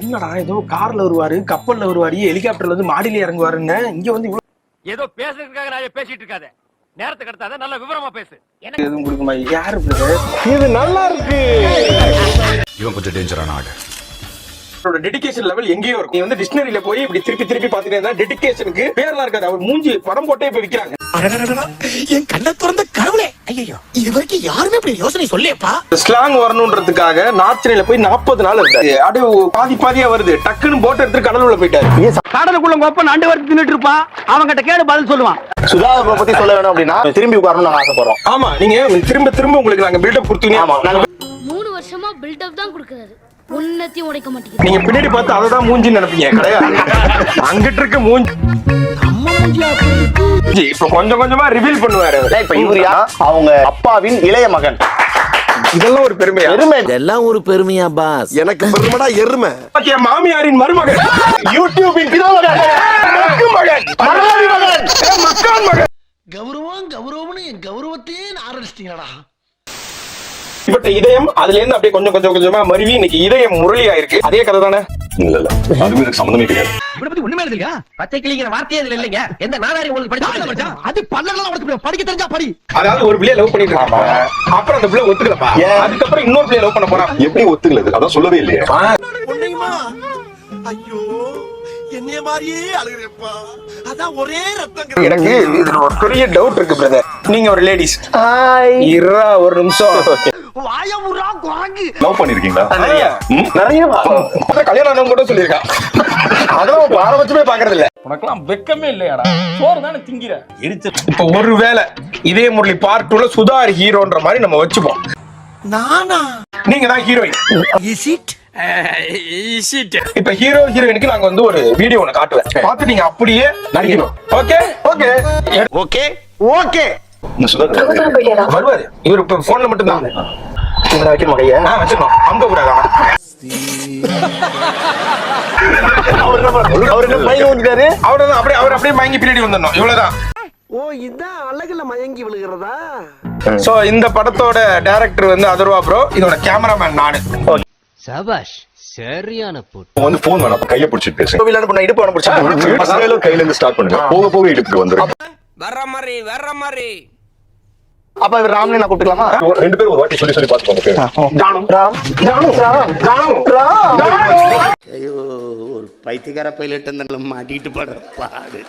என்னடா ஏதோ கார்ல வருவாரு, கப்பல்ல வருவாரு, ஹெலிகாப்டர்ல வந்து மாடியில இறங்குவாருன்னு இங்க வந்து ஏதோ பேசுறதுக்காக நான் பேசிட்டு இருக்காத. நேரத்தை கடத்தாத, நல்ல விவரமா பேசு. எனக்கு எதுவும் கொடுக்குமா? யாரு இது நல்லா இருக்கு. இவன் கொஞ்சம் டேஞ்சரான ஆளு. டெடிகேஷன் லெவல் எங்கேயோ இருக்கும். நீ வந்து டிக்ஷனரியில போய் இப்படி திருப்பி திருப்பி பாத்துட்டே இருந்தா டெடிகேஷனுக்கு பேர்லாம் இருக்காது. அவர் மூஞ்சி படம் போட்டே இப்ப விக்கிறாங்க. என் கண்ணை திறந்த கடவுளே, ஐயோ இது வரைக்கும் யாருமே இப்படி யோசனை சொல்லியப்பா. ஸ்லாங் வரணும்ன்றதுக்காக நார்த் சென்னையில போய் 40 நாள் இருந்தாரு. அப்படியே பாதி பாதியா வருது. டக்குன்னு போட்டு எடுத்து கடலுள்ள போயிட்டாரு. கடலுக்குள்ள கொப்ப நண்டு வரைக்கும் தின்னுட்டு இருப்பான். அவங்கிட்ட கேடு பதில் சொல்லுவான். சுதாகரை பத்தி சொல்ல வேணும் அப்படின்னா திரும்பி உட்காரணும் நாங்க ஆசைப்படுறோம். ஆமா, நீங்க திரும்ப திரும்ப உங்களுக்கு நாங்க பில்டப் கொடுத்தீங்க. ஆமா, 3 வருஷமா பில்டப் தான் கொடுக்கறாரு. உன்னத்தையும் உடைக்க மாட்டீங்க. நீங்க பின்னாடி பார்த்து அததான் மூஞ்சி நினைப்பீங்க. கிடையாது, அங்கிட்டு இருக்க மூஞ்சி. இப்ப கொஞ்சம் கொஞ்சமா ரிவீல் பண்ணுவாரு. இப்ப இவரியா அவங்க அப்பாவின் இளைய மகன். இதெல்லாம் ஒரு பெருமையா? இதெல்லாம் ஒரு பெருமையா பாஸ்? எனக்கு பெருமைடா எருமை. மாமியாரின் மருமகன், யூடியூபின் மகன், மக்கான் மகன். கௌரவம் கௌரவம்னு என் கௌரவத்தையே ஆரம்பிச்சிட்டீங்களா? இப்ப இதயம் அதுல இருந்து அப்படியே கொஞ்சம் கொஞ்சம் கொஞ்சமா மருவி இன்னைக்கு இதயம் முரளி ஆயிருக்கு. அதே கதை தானே? இல்ல அதுவும் எனக்கு சம்பந்தமே கிடையாது. இவரை பத்தி ஒண்ணுமே இல்லையா? பச்சை கிளிங்கிற வார்த்தையே இதுல இல்லைங்க. எந்த நாடாரி உங்களுக்கு படிச்சா? அது பல்லெல்லாம் உனக்கு படிக்க தெரிஞ்சா படி. அதாவது ஒரு பிள்ளைய லவ் பண்ணிட்டு இருக்காங்க. அப்புறம் அந்த பிள்ளை ஒத்துக்கலப்பா. அதுக்கப்புறம் இன்னொரு பிள்ளைய லவ் பண்ண போறா. எப்படி ஒத்துக்கலது? அதான் சொல்லவே இல்லையே. ஐயோ என்னைய மாதிரியே அழுகிறப்பா. அதான் ஒரே ரத்தம். எனக்கு இதுல ஒரு பெரிய டவுட் இருக்கு பிரதர். நீங்க ஒரு லேடிஸ். இரா ஒரு நிமிஷம். வாயமுறா குரங்கு. லவ் பண்ணிருக்கீங்களா? நிறைய கல்யாணம் ஆனவங்க கூட சொல்லியிருக்கா. அதெல்லாம் பாரபட்சமே பாக்குறது இல்ல. உனக்கெல்லாம் வெக்கமே இல்லையாடா? சோறு தானே திங்கிற. இப்ப ஒருவேளை இதே முரளி பார்ட் 2ல சுதார் ஹீரோன்ற மாதிரி நம்ம வச்சுப்போம். நானா? நீங்க தான் ஹீரோயின். Is it? இப்ப ஹீரோ ஹீரோயினுக்கு நாங்க வந்து ஒரு வீடியோ ஒண்ணு காட்டுவேன். பார்த்து நீங்க அப்படியே நடிக்கணும். Okay okay okay okay. வருவாரு. இவர் இப்ப போன்ல மட்டும் தான் வைக்கணும். வச்சுக்கணும். அம்ப கூடாது. அவர் அப்படியே மயங்கி பின்னாடி வந்துடணும். இவ்வளவுதான். ஓ இதான் அழகுல மயங்கி விழுகிறதா? சோ இந்த படத்தோட டைரக்டர் வந்து அதர்வா ப்ரோ. இதோட கேமராமேன் நானு. சபாஷ், சரியான போட்டு. வந்து போன் வேணாம், கையை பிடிச்சிட்டு பேசுங்க. கோவிலான பண்ண இடுப்பு வேணும் பிடிச்சா. கையில இருந்து ஸ்டார்ட் பண்ணுங்க. போக போக இடுப்புக்கு வந்துரும். வர்ற மாதிரி. அப்ப இவர் ராம்னே நான் கூப்பிட்டுக்கலாமா? ரெண்டு பேரும் ஒரு வாட்டி சொல்லி பாத்துக்கோங்க. ஐயோ ஒரு பைத்தியக்கார பைலட் மாட்டிட்டு படுற பாடு.